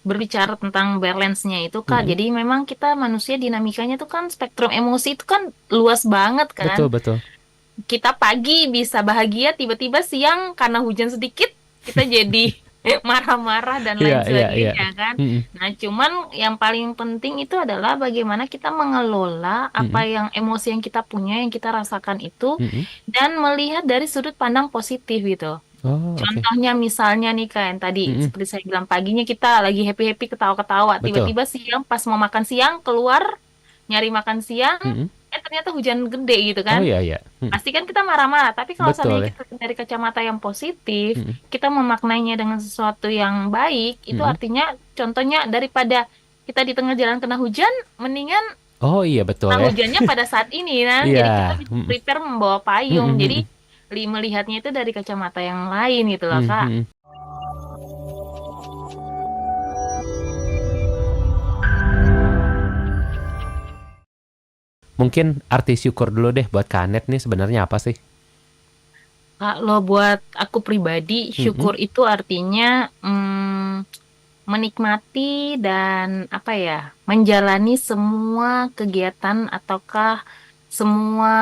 berbicara tentang balance-nya itu Kak, Mm-mm. jadi memang kita manusia dinamikanya tuh kan spektrum emosi itu kan luas banget kan. Betul, betul. Kita pagi bisa bahagia, tiba-tiba siang karena hujan sedikit kita jadi marah-marah dan Iya, lain iya, iya. sebagainya kan. Mm-mm. Nah, cuman yang paling penting itu adalah bagaimana kita mengelola apa Mm-mm. yang emosi yang kita punya, yang kita rasakan itu Mm-mm. dan melihat dari sudut pandang positif gitu. Oh, oke. Contohnya misalnya nih kan tadi Mm-mm. seperti saya bilang paginya kita lagi happy-happy ketawa-ketawa, Betul. tiba-tiba siang pas mau makan siang keluar nyari makan siang, Mm-mm. ternyata hujan gede gitu Oh, kan. iya, iya. Mm. Pasti kan kita marah-marah, tapi kalau Betul seandainya ya. kita dari kacamata yang positif, Mm-mm. kita memaknainya dengan sesuatu yang baik, itu Mm-mm. artinya contohnya daripada kita di tengah jalan kena hujan, mendingan Oh, iya, betul kena ya. hujannya pada saat ini kan. Jadi kita Iya. bisa Mm-mm. prepare membawa payung. Mm-mm. Jadi Mm-mm. melihatnya itu dari kacamata yang lain gitu loh, Kak. Mm-mm. Mungkin arti syukur dulu deh buat Kanet nih sebenarnya apa sih? Kalau buat aku pribadi, Mm-mm. syukur itu artinya menikmati dan apa ya, menjalani semua kegiatan ataukah semua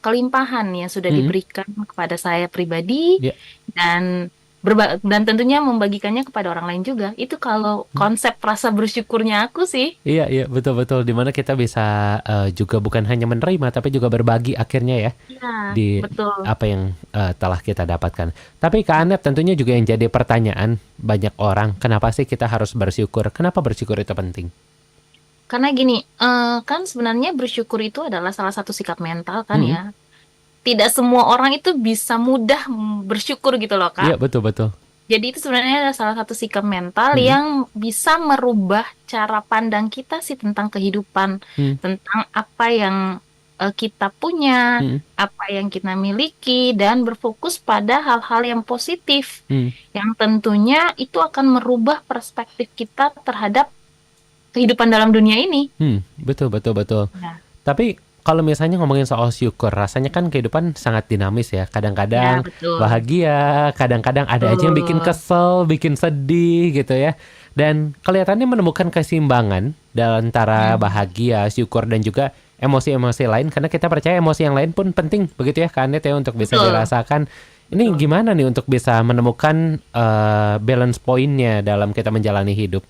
kelimpahan yang sudah Mm-mm. diberikan kepada saya pribadi Ya. dan dan tentunya membagikannya kepada orang lain juga. Itu kalau konsep rasa bersyukurnya aku sih. Iya, iya, betul-betul. Dimana kita bisa juga bukan hanya menerima, tapi juga berbagi akhirnya ya Iya, di betul. apa yang telah kita dapatkan. Tapi Kak Anet tentunya juga yang jadi pertanyaan banyak orang, kenapa sih kita harus bersyukur? Kenapa bersyukur itu penting? Karena gini, kan sebenarnya bersyukur itu adalah salah satu sikap mental kan Mm-mm. ya. Tidak semua orang itu bisa mudah bersyukur gitu loh, Kak. Iya, betul-betul. Jadi itu sebenarnya adalah salah satu sikap mental Mm-mm. yang bisa merubah cara pandang kita sih tentang kehidupan, Mm. tentang apa yang kita punya, Mm. apa yang kita miliki, dan berfokus pada hal-hal yang positif, Mm. yang tentunya itu akan merubah perspektif kita terhadap kehidupan dalam dunia ini. Betul, betul, betul. Ya, Tapi kalau misalnya ngomongin soal syukur, rasanya kan kehidupan sangat dinamis ya. ya Kadang-kadang betul. bahagia, kadang-kadang ada aja yang bikin Betul. kesel, bikin sedih gitu ya. Dan kelihatannya menemukan keseimbangan dalam antara Hmm, bahagia, syukur dan juga emosi-emosi lain. Karena kita percaya emosi yang lain pun penting begitu ya Kak Anet ya untuk bisa betul, dirasakan. Ini betul. gimana nih untuk bisa menemukan balance pointnya dalam kita menjalani hidup?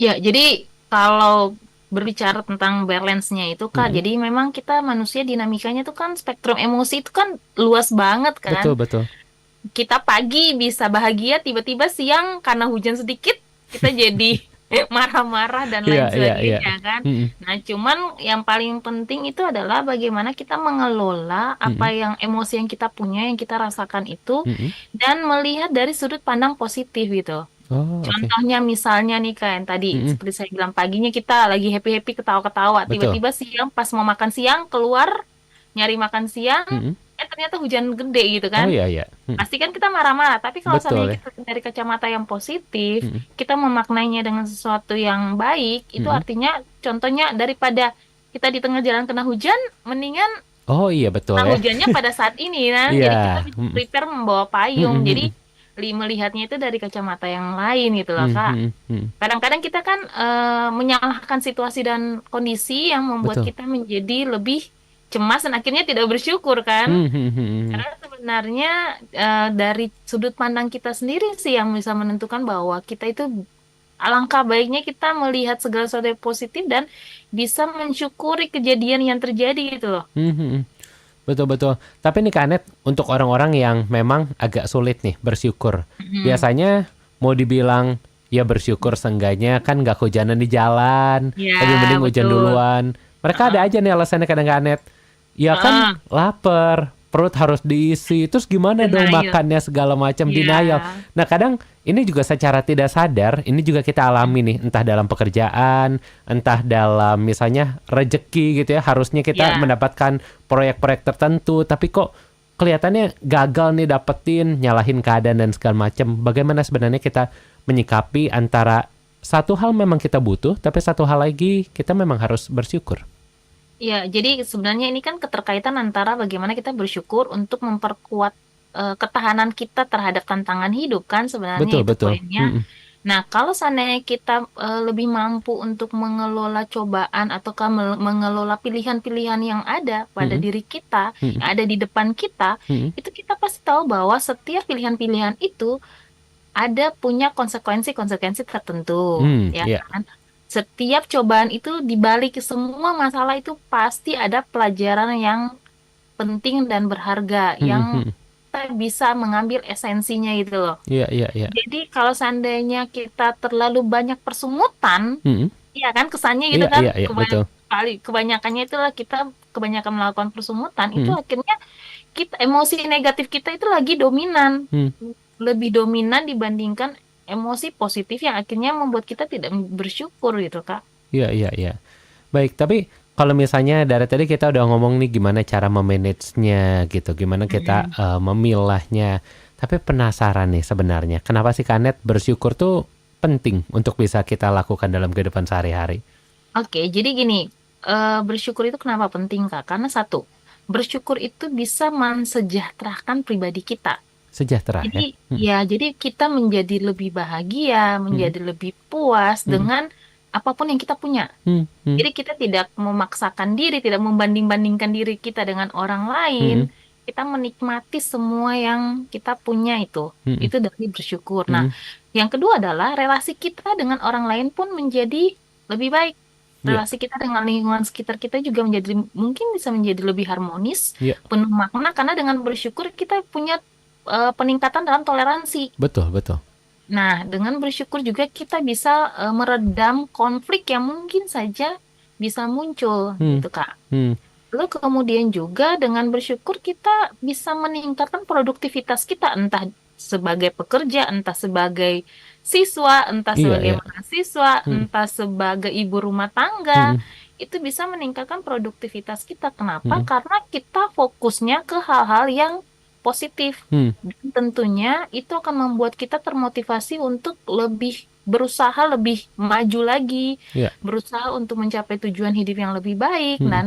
Ya, jadi kalau berbicara tentang balance-nya itu Kak, Mm-mm. jadi memang kita manusia dinamikanya tuh kan spektrum emosi itu kan luas banget kan. Betul, betul. Kita pagi bisa bahagia, tiba-tiba siang karena hujan sedikit kita jadi marah-marah dan Iya, lain iya, iya. sebagainya kan. Mm-mm. Nah, cuman yang paling penting itu adalah bagaimana kita mengelola apa Mm-mm. yang emosi yang kita punya, yang kita rasakan itu Mm-mm. dan melihat dari sudut pandang positif gitu. Oh, oke. Contohnya misalnya nih kan tadi Mm-mm. seperti saya bilang paginya kita lagi happy-happy ketawa-ketawa, Betul. tiba-tiba siang pas mau makan siang keluar nyari makan siang, Mm-mm. ternyata hujan gede gitu Oh, kan. iya, iya. Mm. Pasti kan kita marah-marah, tapi kalau Betul seandainya ya. kita dari kacamata yang positif, Mm-mm. kita memaknainya dengan sesuatu yang baik, itu Mm-mm. artinya contohnya daripada kita di tengah jalan kena hujan, mendingan Oh, iya, betul kena ya. hujannya pada saat ini kan. Jadi kita Iya. bisa Mm-mm. prepare membawa payung. Mm-mm. Jadi Mm-mm. melihatnya itu dari kacamata yang lain gitu loh, Kak. Mm-mm. Mm-mm. Kadang-kadang kita kan menyalahkan situasi dan kondisi yang membuat Betul. kita menjadi lebih cemas dan akhirnya tidak bersyukur kan. Mm-mm. Karena sebenarnya dari sudut pandang kita sendiri sih yang bisa menentukan bahwa kita itu alangkah baiknya kita melihat segala sesuatu yang positif dan bisa mensyukuri kejadian yang terjadi gitu loh. Mm-mm. Betul, betul. Tapi nih Kak Anet, untuk orang-orang yang memang agak sulit nih bersyukur. Mm-mm. Biasanya mau dibilang ya bersyukur seenggaknya kan gak kehujanan di jalan. Lebih Ya, mending hujan betul. duluan. Mereka ada Heeh. aja nih alasannya kadang Kak Anet. Ya kan Heeh. lapar, perut harus diisi. Terus gimana dong Denial. makannya segala macam denial. Ya. Nah, kadang ini juga secara tidak sadar, ini juga kita alami nih, entah dalam pekerjaan, entah dalam misalnya rejeki gitu ya. Harusnya kita Ya. mendapatkan proyek-proyek tertentu, tapi kok kelihatannya gagal nih dapetin, nyalahin keadaan dan segala macam. Bagaimana sebenarnya kita menyikapi antara satu hal memang kita butuh, tapi satu hal lagi kita memang harus bersyukur. Ya, jadi sebenarnya ini kan keterkaitan antara bagaimana kita bersyukur untuk memperkuat ketahanan kita terhadap tantangan hidup kan sebenarnya Betul, itu betul. poinnya. Mm-mm. Nah, kalau seandainya kita lebih mampu untuk mengelola cobaan ataukah mengelola pilihan-pilihan yang ada pada Mm-mm. diri kita, Mm-mm. yang ada di depan kita, Mm-mm. itu kita pasti tahu bahwa setiap pilihan-pilihan itu ada punya konsekuensi-konsekuensi tertentu, ya Iya. kan? Setiap cobaan itu di balik semua masalah itu pasti ada pelajaran yang penting dan berharga Mm-mm. yang Mm-mm. kita bisa mengambil esensinya gitu loh. Iya, iya, iya. Jadi kalau seandainya kita terlalu banyak persumutan, Mm-mm. ya kan kesannya gitu Iya, kan, iya, iya, betul. kebanyakannya itulah kita kebanyakan melakukan persumutan, itu Mm-mm. akhirnya kita emosi negatif kita itu lagi dominan, Mm. lebih dominan dibandingkan emosi positif yang akhirnya membuat kita tidak bersyukur gitu Kak. Iya, iya, iya. Baik, tapi kalau misalnya dari tadi kita udah ngomong nih gimana cara memanage-nya gitu, gimana kita Mm-mm. memilahnya. Tapi penasaran nih sebenarnya, kenapa sih Kanet bersyukur tuh penting untuk bisa kita lakukan dalam kehidupan sehari-hari? Oke, jadi gini, bersyukur itu kenapa penting Kak? Karena satu, bersyukur itu bisa mensejahterakan pribadi kita. Sejahtera Jadi ya? Mm, jadi kita menjadi lebih bahagia, mm, menjadi lebih puas mm, dengan apapun yang kita punya. mm, mm, Jadi kita tidak memaksakan diri, tidak membanding-bandingkan diri kita dengan orang lain. mm, Kita menikmati semua yang kita punya itu. mm, Itu dari bersyukur. Nah, mm. yang kedua adalah relasi kita dengan orang lain pun menjadi lebih baik. Iya, Relasi kita dengan lingkungan sekitar kita juga menjadi mungkin bisa menjadi lebih harmonis, iya, penuh makna karena dengan bersyukur kita punya peningkatan dalam toleransi. betul, betul. Nah, dengan bersyukur juga kita bisa meredam konflik yang mungkin saja bisa muncul, Mm, gitu Kak. mm, Lalu kemudian juga dengan bersyukur kita bisa meningkatkan produktivitas kita, entah sebagai pekerja, entah sebagai siswa, entah iya, sebagai iya. mahasiswa, Mm, entah sebagai ibu rumah tangga. mm, Itu bisa meningkatkan produktivitas kita. Kenapa? mm, Karena kita fokusnya ke hal-hal yang positif. mm, Dan tentunya itu akan membuat kita termotivasi untuk lebih berusaha lebih maju lagi, iya. berusaha untuk mencapai tujuan hidup yang lebih baik. Mm, Dan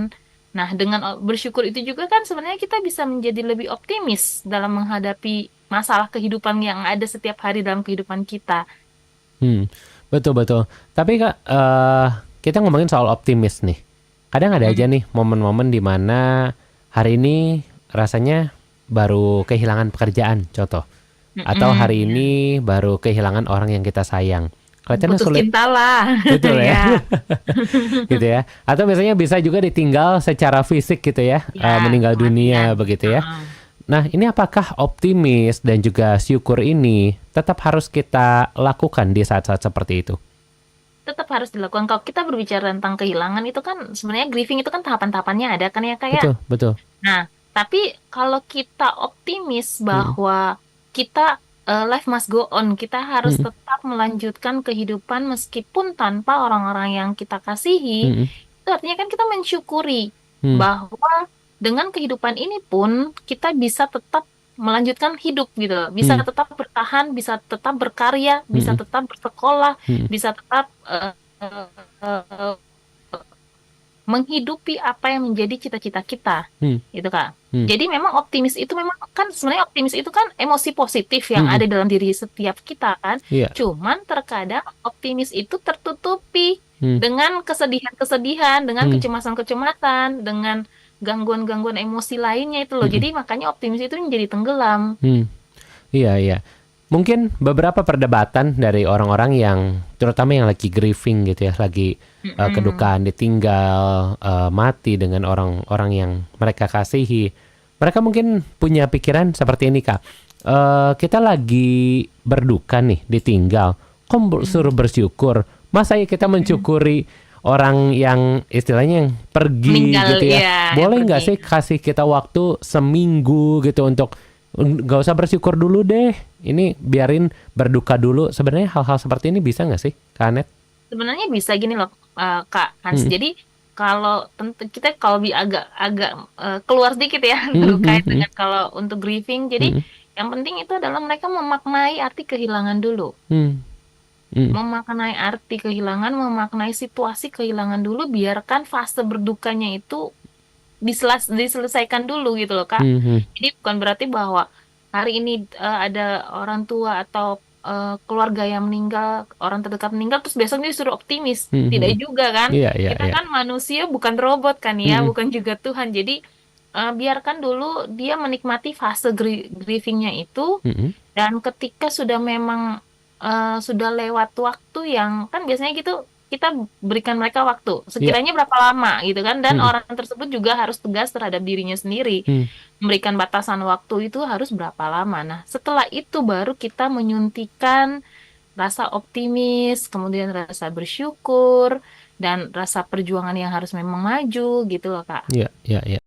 nah, dengan bersyukur itu juga kan sebenarnya kita bisa menjadi lebih optimis dalam menghadapi masalah kehidupan yang ada setiap hari dalam kehidupan kita. mm. Betul, betul. Tapi Kak, kita ngomongin soal optimis nih. Kadang ada aja Mm-mm. nih momen-momen di mana hari ini rasanya baru kehilangan pekerjaan, contoh. Atau Mm-mm, hari ya. ini baru kehilangan orang yang kita sayang. Kelihatannya Putus sulit, cinta lah. betul ya, Ya, gitu ya. Atau biasanya bisa juga ditinggal secara fisik gitu ya, ya, meninggal dunia kematian. begitu ya. Heeh. Nah, ini apakah optimis dan juga syukur ini tetap harus kita lakukan di saat-saat seperti itu? Tetap harus dilakukan. Kalau kita berbicara tentang kehilangan itu kan sebenarnya grieving itu kan tahapan-tahapannya ada kan ya kayak. Betul, betul. Nah, tapi kalau kita optimis Mm, bahwa kita life must go on, kita harus mm, tetap melanjutkan kehidupan meskipun tanpa orang-orang yang kita kasihi, mm, itu artinya kan kita mensyukuri mm, bahwa dengan kehidupan ini pun kita bisa tetap melanjutkan hidup gitu loh. Bisa mm, tetap bertahan, bisa tetap berkarya, bisa mm, tetap bersekolah, mm, bisa tetap menghidupi apa yang menjadi cita-cita kita, mm, gitu Kak. mm, Jadi memang optimis itu memang kan sebenarnya optimis itu kan emosi positif yang mm, mm. ada dalam diri setiap kita kan. Iya. Cuman terkadang optimis itu tertutupi Mm, dengan kesedihan-kesedihan, dengan mm, kecemasan-kecemasan, dengan gangguan-gangguan emosi lainnya itu loh. mm, Jadi makanya optimis itu menjadi tenggelam. mm. Iya, iya. Mungkin beberapa perdebatan dari orang-orang yang terutama yang lagi grieving gitu ya, lagi Mm-mm. kedukaan, ditinggal, mati dengan orang-orang yang mereka kasihi. Mereka mungkin punya pikiran seperti ini, Kak. Kita lagi berduka nih, ditinggal. Kok suruh Mm-mm. bersyukur? Masa ya kita Mm-mm. mencukuri orang yang istilahnya yang pergi Meninggal gitu ya? ya yang Boleh pergi. nggak sih kasih kita waktu seminggu gitu untuk nggak usah bersyukur dulu deh. Ini biarin berduka dulu. Sebenarnya hal-hal seperti ini bisa nggak sih, Kak Anet? Sebenarnya bisa gini loh, Kak Hans. Hmm. Jadi kalau tentu kita kalau agak keluar sedikit ya Hmm, hmm, terkait hmm, dengan kalau untuk grieving. Jadi hmm, yang penting itu adalah mereka memaknai arti kehilangan dulu. hmm, hmm, Memaknai arti kehilangan, memaknai situasi kehilangan dulu, biarkan fase berdukanya itu diselesaikan dulu gitu loh, Kak. hmm, hmm, Jadi bukan berarti bahwa hari ini ada orang tua atau keluarga yang meninggal, orang terdekat meninggal, terus besoknya disuruh optimis. Hmm, Tidak hmm. juga kan? Iya, iya, Kita iya. kan manusia bukan robot kan ya, Hmm, bukan juga Tuhan. Jadi biarkan dulu dia menikmati fase grievingnya itu, hmm, hmm. dan ketika sudah memang sudah lewat waktu yang kan biasanya gitu kita berikan mereka waktu Iya. sekiranya berapa lama gitu kan, dan Hmm, orang tersebut juga harus tegas terhadap dirinya sendiri, hmm. memberikan batasan waktu itu harus berapa lama. Nah, setelah itu baru kita menyuntikkan rasa optimis, kemudian rasa bersyukur, dan rasa perjuangan yang harus memang maju gitu loh Kak. Iya, iya, iya.